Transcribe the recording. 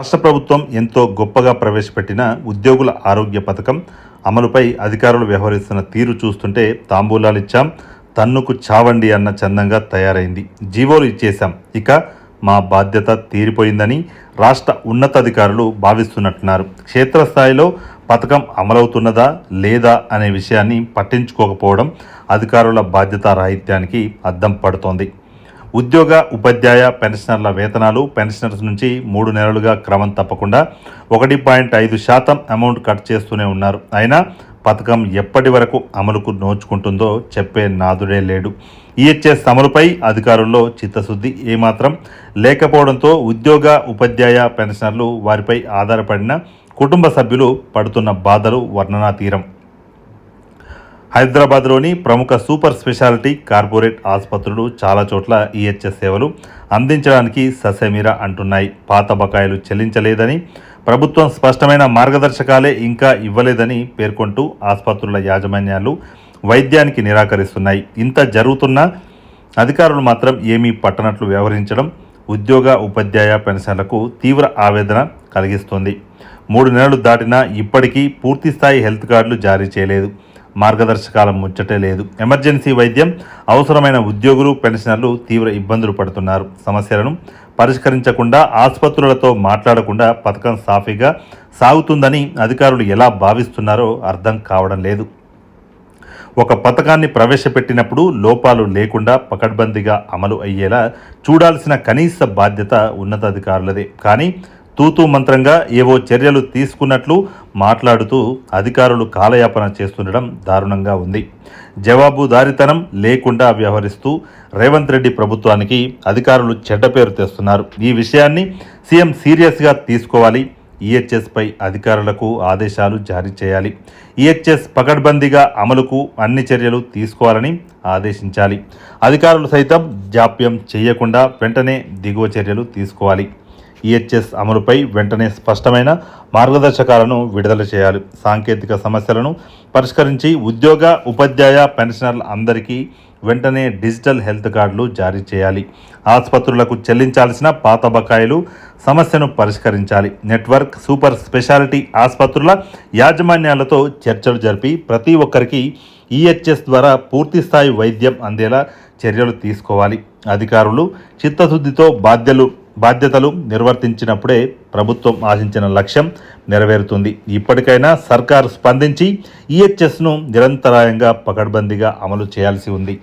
రాష్ట్ర ప్రభుత్వం ఎంతో గొప్పగా ప్రవేశపెట్టిన ఉద్యోగుల ఆరోగ్య పథకం అమలుపై అధికారులు వ్యవహరిస్తున్న తీరు చూస్తుంటే తాంబూలాలు ఇచ్చాం, తన్నుకు చావండి అన్న చందంగా తయారైంది. జీవోలు ఇచ్చేశాం, ఇక మా బాధ్యత తీరిపోయిందని రాష్ట్ర ఉన్నతాధికారులు భావిస్తున్నట్టున్నారు. క్షేత్రస్థాయిలో పథకం అమలవుతున్నదా లేదా అనే విషయాన్ని పట్టించుకోకపోవడం అధికారుల బాధ్యతారాహిత్యానికి అద్దం పడుతోంది. ఉద్యోగ ఉపాధ్యాయ పెన్షనర్ల వేతనాలు పెన్షనర్స్ నుంచి 3 నెలలుగా క్రమం తప్పకుండా 1.5% అమౌంట్ కట్ చేస్తూనే ఉన్నారు. అయినా పథకం ఎప్పటి వరకు అమలుకు నోచుకుంటుందో చెప్పే నాదుడే లేడు. ఈహెచ్ఎస్ అమలుపై అధికారుల్లో చిత్తశుద్ధి ఏమాత్రం లేకపోవడంతో ఉద్యోగ ఉపాధ్యాయ పెన్షనర్లు వారిపై ఆధారపడిన కుటుంబ సభ్యులు పడుతున్న బాధలు వర్ణనాతీరం. హైదరాబాద్లోని ప్రముఖ సూపర్ స్పెషాలిటీ కార్పొరేట్ ఆసుపత్రులు చాలా చోట్ల ఈహెచ్ఎస్ సేవలు అందించడానికి ససేమిరా అంటున్నాయి. పాత బకాయిలు చెల్లించలేదని, ప్రభుత్వం స్పష్టమైన మార్గదర్శకాలే ఇంకా ఇవ్వలేదని పేర్కొంటూ ఆసుపత్రుల యాజమాన్యాలు వైద్యానికి నిరాకరిస్తున్నాయి. ఇంత జరుగుతున్నా అధికారులు మాత్రం ఏమీ పట్టనట్లు వ్యవహరించడం ఉద్యోగ ఉపాధ్యాయ పెన్షన్లకు తీవ్ర ఆవేదన కలిగిస్తోంది. 3 నెలలు దాటినా ఇప్పటికీ పూర్తిస్థాయి హెల్త్ కార్డులు జారీ చేయలేదు. మార్గదర్శకాల ముచ్చటే లేదు. ఎమర్జెన్సీ వైద్యం అవసరమైన ఉద్యోగులు పెన్షనర్లు తీవ్ర ఇబ్బందులు పడుతున్నారు. సమస్యలను పరిష్కరించకుండా ఆసుపత్రులతో మాట్లాడకుండా పథకం సాఫీగా సాగుతుందని అధికారులు ఎలా భావిస్తున్నారో అర్థం కావడం లేదు. ఒక పథకాన్ని ప్రవేశపెట్టినప్పుడు లోపాలు లేకుండా పకడ్బందీగా అమలు అయ్యేలా చూడాల్సిన కనీస బాధ్యత ఉన్నతాధికారులదే. కానీ తూతూ మంత్రంగా ఏవో చర్యలు తీసుకున్నట్లు మాట్లాడుతూ అధికారులు కాలయాపన చేస్తుండడం దారుణంగా ఉంది. జవాబుదారీతనం లేకుండా వ్యవహరిస్తూ రేవంత్ రెడ్డి ప్రభుత్వానికి అధికారులు చెడ్డ పేరు తెస్తున్నారు. ఈ విషయాన్ని సీఎం సీరియస్గా తీసుకోవాలి. ఈహెచ్ఎస్పై అధికారులకు ఆదేశాలు జారీ చేయాలి. ఈహెచ్ఎస్ పకడ్బందీగా అమలుకు అన్ని చర్యలు తీసుకోవాలని ఆదేశించాలి. అధికారులు సైతం జాప్యం చేయకుండా వెంటనే దిగువ చర్యలు తీసుకోవాలి. ఈహెచ్ఎస్ అమలుపై వెంటనే స్పష్టమైన మార్గదర్శకాలను విడుదల చేయాలి. సాంకేతిక సమస్యలను పరిష్కరించి ఉద్యోగ ఉపాధ్యాయ పెన్షనర్ల అందరికీ వెంటనే డిజిటల్ హెల్త్ కార్డులు జారీ చేయాలి. ఆసుపత్రులకు చెల్లించాల్సిన పాత బకాయిలు సమస్యను పరిష్కరించాలి. నెట్వర్క్ సూపర్ స్పెషాలిటీ ఆసుపత్రుల యాజమాన్యాలతో చర్చలు జరిపి ప్రతి ఒక్కరికి ఈహెచ్ఎస్ ద్వారా పూర్తిస్థాయి వైద్యం అందేలా చర్యలు తీసుకోవాలి. అధికారులు చిత్తశుద్ధితో బాధ్యతలు నిర్వర్తించినప్పుడే ప్రభుత్వం ఆశించిన లక్ష్యం నెరవేరుతుంది. ఇప్పటికైనా సర్కారు స్పందించి ఈహెచ్ఎస్ను నిరంతరాయంగా పకడ్బందీగా అమలు చేయాల్సి ఉంది.